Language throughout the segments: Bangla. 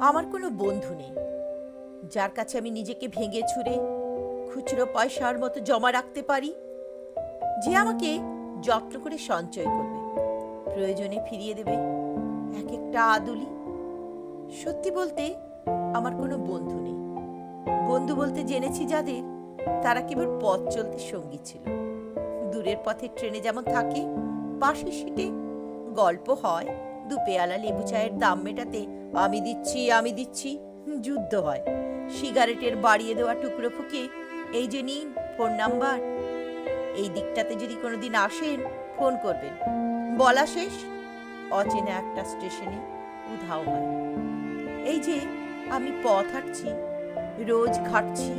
আমার কোনো বন্ধু নেই যার কাছে আমি নিজেকে ভেঙে ছুঁড়ে খুচরো পয়সার মতো জমা রাখতে পারি, যে আমাকে যত্ন করে সঞ্চয় করবে, প্রয়োজনে ফিরিয়ে দেবে এক একটা আদুলি। সত্যি বলতে আমার কোনো বন্ধু নেই। বন্ধু বলতে জেনেছি যাদের, তারা কেবল পথ চলতে সঙ্গী ছিল। দূরের পথে ট্রেনে যেমন থাকে, পাশের সিটে গল্প হয়, দু পেয়ালা লেবু চায়ের দাম মেটাতে আমি দিচ্ছি আমি দিচ্ছি যুদ্ধ হয়। সিগারেটের বাড়িয়ে দেওয়া টুকরো ফুঁকে এই যে নিন ফোন নাম্বার, এই দিকটাতে যদি কোনোদিন আসেন ফোন করবেন, বলা শেষ, অচেনা একটা স্টেশনে উধাও হয়। এই যে আমি পথ হাঁটছি, রোজ ঘাটছি,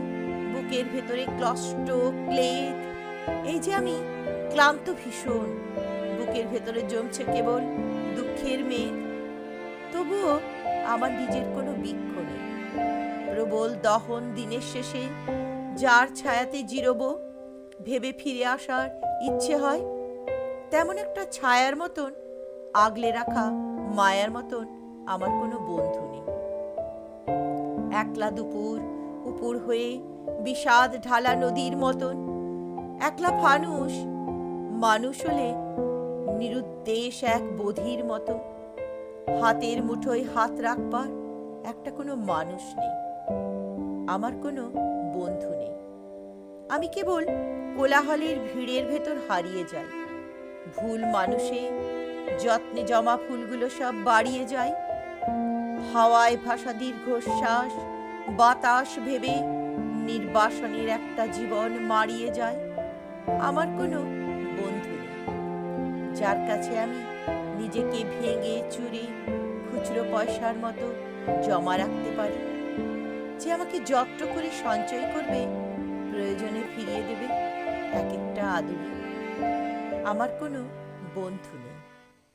বুকের ভেতরে ক্লষ্ট ক্লেদ। এই যে আমি ক্লান্ত ভীষণ, বুকের ভেতরে জমছে কেবল দুঃখের মেঘ। তবুও আমার নিজের কোনো বৃক্ষ নেই। প্রবল দহন দিনের শেষে যার ছায়াতে জিরব ভেবে ফিরে আসার ইচ্ছে হয়, তেমন একটা ছায়ার মতন আগলে রাখা মায়ার মতন আমার কোনো বন্ধু নেই। একলা দুপুর উপর হয়ে বিষাদ ঢালা নদীর মতন, একলা ফানুষ, মানুষ হলে নিরুদ্দেশ এক বধির মতো। হাতের মুঠোয় হাত রাখবার একটা কোনো মানুষ নেই, আমার কোনো বন্ধু নেই। আমি কেবল কোলাহলের ভিড়ের ভেতর হারিয়ে যাই, ভুল মানুষে যত্নে জমা ফুলগুলো সব বাড়িয়ে যায়। হাওয়ায় ভাসা দীর্ঘশ্বাস বাতাস ভেবে নির্বাসনের একটা জীবন মারিয়ে যায়। আমার কোনো বন্ধু নেই যার কাছে আমি নিজেকে ভেঙে চুরে খুচরো পয়সার মতো জমা রাখতে পারি, যে আমাকে যত্ন করে সঞ্চয় করবে, প্রয়োজনে ফিরিয়ে দেবে এক একটা আদুলি। আমার কোনো বন্ধু নেই।